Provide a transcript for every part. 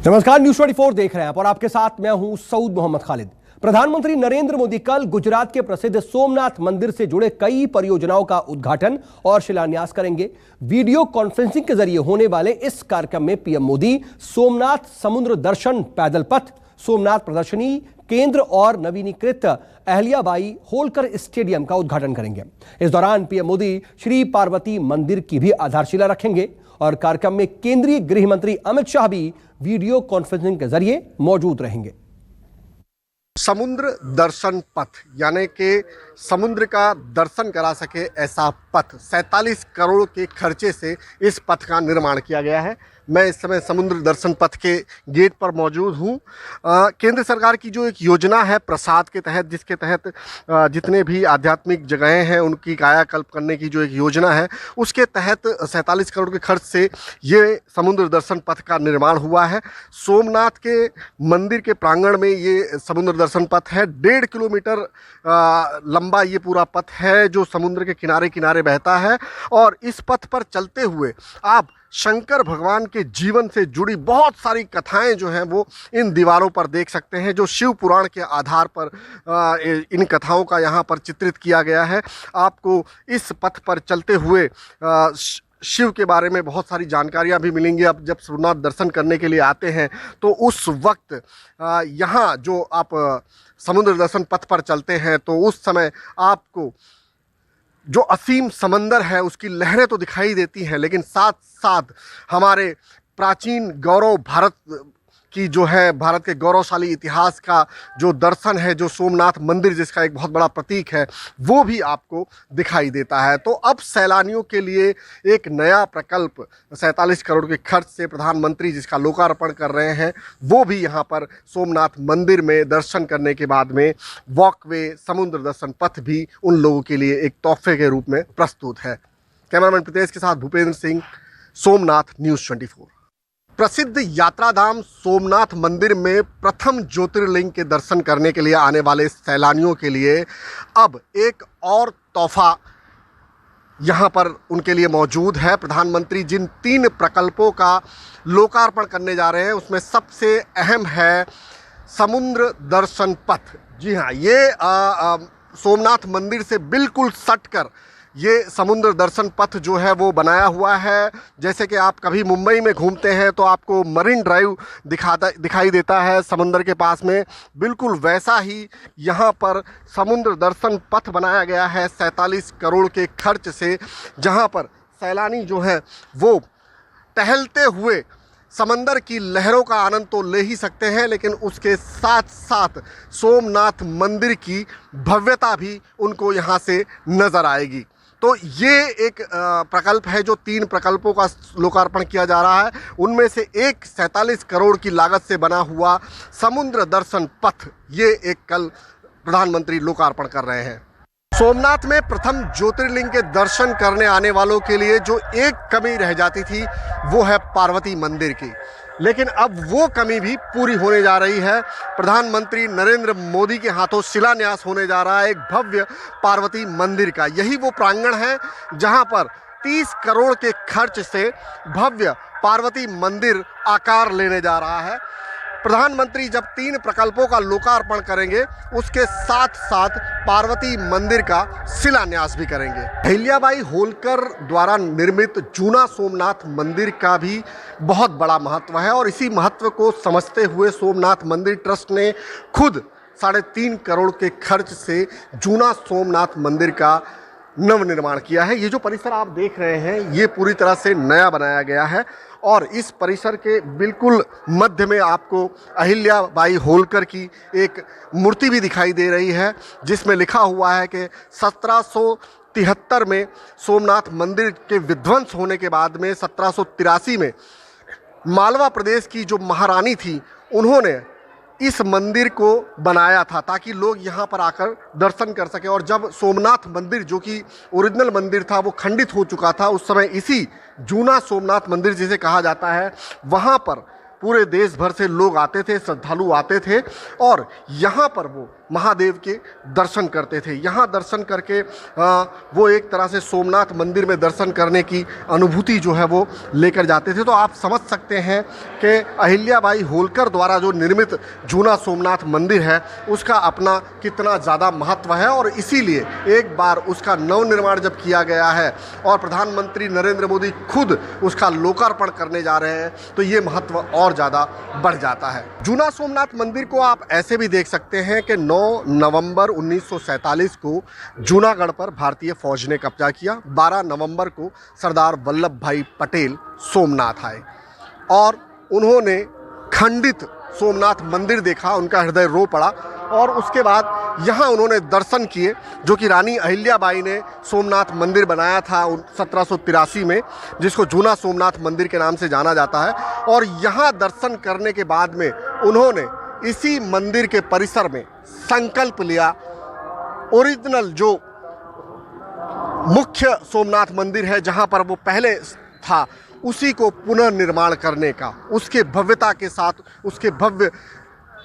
नमस्कार, न्यूज़ 24 देख रहे हैं आप और आपके साथ मैं हूं सऊद मोहम्मद खालिद। प्रधानमंत्री नरेंद्र मोदी कल गुजरात के प्रसिद्ध सोमनाथ मंदिर से जुड़े कई परियोजनाओं का उद्घाटन और शिलान्यास करेंगे। वीडियो कॉन्फ्रेंसिंग के जरिए होने वाले इस कार्यक्रम में पीएम मोदी सोमनाथ समुद्र दर्शन पैदल पथ, सोमनाथ प्रदर्शनी केंद्र और नवीनीकृत अहिल्याबाई होलकर स्टेडियम का उद्घाटन करेंगे। इस दौरान पीएम मोदी श्री पार्वती मंदिर की भी आधारशिला रखेंगे और कार्यक्रम में केंद्रीय गृह मंत्री अमित शाह भी वीडियो कॉन्फ्रेंसिंग के जरिए मौजूद रहेंगे। समुद्र दर्शन पथ यानी कि समुद्र का दर्शन करा सके ऐसा पथ 47 करोड़ के खर्चे से इस पथ का निर्माण किया गया है। मैं इस समय समुद्र दर्शन पथ के गेट पर मौजूद हूँ। केंद्र सरकार की जो एक योजना है प्रसाद के तहत, जिसके तहत जितने भी आध्यात्मिक जगहें हैं उनकी कायाकल्प करने की जो एक योजना है, उसके तहत 47 करोड़ के खर्च से ये समुद्र दर्शन पथ का निर्माण हुआ है। सोमनाथ के मंदिर के प्रांगण में ये समुद्र दर्शन पथ है। 1.5 किलोमीटर लंबा ये पूरा पथ है जो समुद्र के किनारे किनारे बहता है और इस पथ पर चलते हुए आप शंकर भगवान के जीवन से जुड़ी बहुत सारी कथाएं जो हैं वो इन दीवारों पर देख सकते हैं, जो शिव पुराण के आधार पर इन कथाओं का यहाँ पर चित्रित किया गया है। आपको इस पथ पर चलते हुए शिव के बारे में बहुत सारी जानकारियाँ भी मिलेंगी। आप जब सोमनाथ दर्शन करने के लिए आते हैं तो उस वक्त यहाँ जो आप समुद्र दर्शन पथ पर चलते हैं तो उस समय आपको जो असीम समंदर है उसकी लहरें तो दिखाई देती हैं, लेकिन साथ साथ हमारे प्राचीन गौरव भारत की जो है, भारत के गौरवशाली इतिहास का जो दर्शन है, जो सोमनाथ मंदिर जिसका एक बहुत बड़ा प्रतीक है, वो भी आपको दिखाई देता है। तो अब सैलानियों के लिए एक नया प्रकल्प 47 करोड़ के खर्च से प्रधानमंत्री जिसका लोकार्पण कर रहे हैं, वो भी यहाँ पर सोमनाथ मंदिर में दर्शन करने के बाद में वॉकवे समुद्र दर्शन पथ भी उन लोगों के लिए एक तोहफे के रूप में प्रस्तुत है। कैमरामैन प्रीतेश के साथ भूपेंद्र सिंह, सोमनाथ, न्यूज़ 24। प्रसिद्ध यात्राधाम सोमनाथ मंदिर में प्रथम ज्योतिर्लिंग के दर्शन करने के लिए आने वाले सैलानियों के लिए अब एक और तोहफा यहाँ पर उनके लिए मौजूद है। प्रधानमंत्री जिन 3 प्रकल्पों का लोकार्पण करने जा रहे हैं उसमें सबसे अहम है समुद्र दर्शन पथ। जी हाँ, ये सोमनाथ मंदिर से बिल्कुल सटकर ये समुद्र दर्शन पथ जो है वो बनाया हुआ है। जैसे कि आप कभी मुंबई में घूमते हैं तो आपको मरीन ड्राइव दिखाई देता है समुद्र के पास में, बिल्कुल वैसा ही यहाँ पर समुद्र दर्शन पथ बनाया गया है 47 करोड़ के खर्च से, जहाँ पर सैलानी जो है वो टहलते हुए समंदर की लहरों का आनंद तो ले ही सकते हैं, लेकिन उसके साथ साथ सोमनाथ मंदिर की भव्यता भी उनको यहाँ से नज़र आएगी। तो ये एक प्रकल्प है जो 3 प्रकल्पों का लोकार्पण किया जा रहा है। उनमें से एक 47 करोड़ की लागत से बना हुआ समुद्र दर्शन पथ, ये एक कल प्रधानमंत्री लोकार्पण कर रहे हैं। सोमनाथ में प्रथम ज्योतिर्लिंग के दर्शन करने आने वालों के लिए जो एक कमी रह जाती थी वो है पार्वती मंदिर की, लेकिन अब वो कमी भी पूरी होने जा रही है। प्रधानमंत्री नरेंद्र मोदी के हाथों शिलान्यास होने जा रहा है एक भव्य पार्वती मंदिर का। यही वो प्रांगण है जहां पर 30 करोड़ के खर्च से भव्य पार्वती मंदिर आकार लेने जा रहा है। प्रधानमंत्री जब 3 प्रकल्पों का लोकार्पण करेंगे उसके साथ साथ पार्वती मंदिर का शिलान्यास भी करेंगे। अहिल्याबाई होलकर द्वारा निर्मित जूना सोमनाथ मंदिर का भी बहुत बड़ा महत्व है और इसी महत्व को समझते हुए सोमनाथ मंदिर ट्रस्ट ने खुद 3.5 करोड़ के खर्च से जूना सोमनाथ मंदिर का नवनिर्माण किया है। ये जो परिसर आप देख रहे हैं ये पूरी तरह से नया बनाया गया है और इस परिसर के बिल्कुल मध्य में आपको अहिल्याबाई होलकर की एक मूर्ति भी दिखाई दे रही है, जिसमें लिखा हुआ है कि 1773 में सोमनाथ मंदिर के विध्वंस होने के बाद में 1783 में मालवा प्रदेश की जो महारानी थी उन्होंने इस मंदिर को बनाया था ताकि लोग यहाँ पर आकर दर्शन कर सके। और जब सोमनाथ मंदिर जो कि ओरिजिनल मंदिर था वो खंडित हो चुका था, उस समय इसी जूना सोमनाथ मंदिर जिसे कहा जाता है वहाँ पर पूरे देश भर से लोग आते थे, श्रद्धालु आते थे और यहाँ पर वो महादेव के दर्शन करते थे। यहाँ दर्शन करके वो एक तरह से सोमनाथ मंदिर में दर्शन करने की अनुभूति जो है वो लेकर जाते थे। तो आप समझ सकते हैं कि अहिल्याबाई होलकर द्वारा जो निर्मित जूना सोमनाथ मंदिर है उसका अपना कितना ज़्यादा महत्व है और इसीलिए एक बार उसका नवनिर्माण जब किया गया है और प्रधानमंत्री नरेंद्र मोदी खुद उसका लोकार्पण करने जा रहे हैं तो ये महत्व और ज़्यादा बढ़ जाता है। जूना सोमनाथ मंदिर को आप ऐसे भी देख सकते हैं कि 9 नवंबर 1947 को जूनागढ़ पर भारतीय फौज ने कब्जा किया। 12 नवंबर को सरदार वल्लभ भाई पटेल सोमनाथ आए और उन्होंने खंडित सोमनाथ मंदिर देखा, उनका हृदय रो पड़ा और उसके बाद यहाँ उन्होंने दर्शन किए जो कि रानी अहिल्याबाई ने सोमनाथ मंदिर बनाया था 1783 में, जिसको जूना सोमनाथ मंदिर के नाम से जाना जाता है। और यहाँ दर्शन करने के बाद में उन्होंने इसी मंदिर के परिसर में संकल्प लिया, ओरिजिनल जो मुख्य सोमनाथ मंदिर है जहाँ पर वो पहले था उसी को पुनर्निर्माण करने का, उसके भव्यता के साथ, उसके भव्य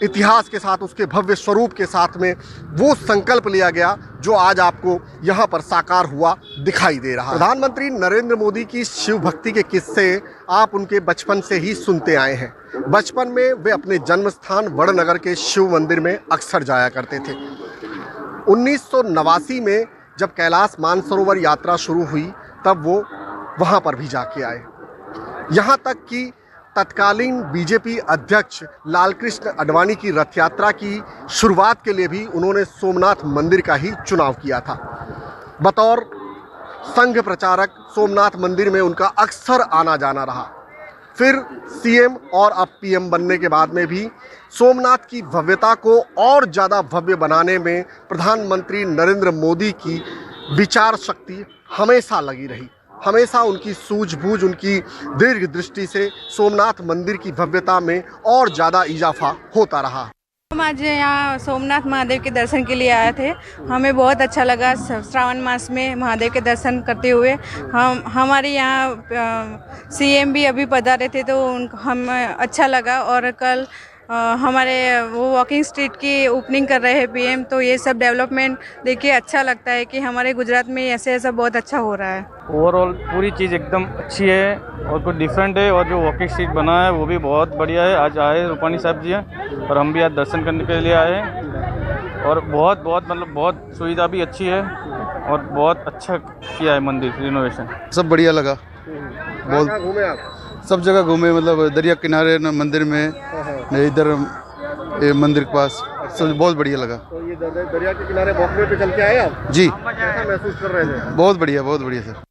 इतिहास के साथ, उसके भव्य स्वरूप के साथ में वो संकल्प लिया गया जो आज आपको यहाँ पर साकार हुआ दिखाई दे रहा है। प्रधानमंत्री नरेंद्र मोदी की शिव भक्ति के किस्से आप उनके बचपन से ही सुनते आए हैं। बचपन में वे अपने जन्म स्थान वड़नगर के शिव मंदिर में अक्सर जाया करते थे। 1989 में जब कैलाश मानसरोवर यात्रा शुरू हुई तब वो वहाँ पर भी जाके आए। यहाँ तक कि तत्कालीन बीजेपी अध्यक्ष लालकृष्ण आडवाणी की रथ यात्रा की शुरुआत के लिए भी उन्होंने सोमनाथ मंदिर का ही चुनाव किया था। बतौर संघ प्रचारक सोमनाथ मंदिर में उनका अक्सर आना जाना रहा। फिर सीएम और अब पीएम बनने के बाद में भी सोमनाथ की भव्यता को और ज़्यादा भव्य बनाने में प्रधानमंत्री नरेंद्र मोदी की विचार शक्ति हमेशा लगी रही। हमेशा उनकी सूझबूझ, उनकी दीर्घ दृष्टि से सोमनाथ मंदिर की भव्यता में और ज़्यादा इजाफा होता रहा। हम आज यहाँ सोमनाथ महादेव के दर्शन के लिए आए थे। हमें बहुत अच्छा लगा श्रावण मास में महादेव के दर्शन करते हुए। हमारे यहाँ सीएम भी अभी पधारे थे तो हम अच्छा लगा और कल हमारे वो वॉकिंग स्ट्रीट की ओपनिंग कर रहे हैं पीएम, तो ये सब डेवलपमेंट देखिए अच्छा लगता है कि हमारे गुजरात में ऐसा बहुत अच्छा हो रहा है। ओवरऑल पूरी चीज़ एकदम अच्छी है और कुछ डिफरेंट है और जो वॉकिंग स्ट्रीट बना है वो भी बहुत बढ़िया है। आज आए रूपानी साहब जी हैं और हम भी आज दर्शन करने के लिए आए हैं और बहुत सुविधा भी अच्छी है और बहुत अच्छा किया है मंदिर रिनोवेशन। सब बढ़िया लगा। बहुत घूमे आप? सब जगह घूमे, मतलब दरिया किनारे न मंदिर में न इधर मंदिर के पास, सब बहुत बढ़िया लगा। तो ये दरिया के किनारे वॉकवे पे चल के आए आप? जी। कैसा महसूस कर रहे थे? बहुत बढ़िया सर।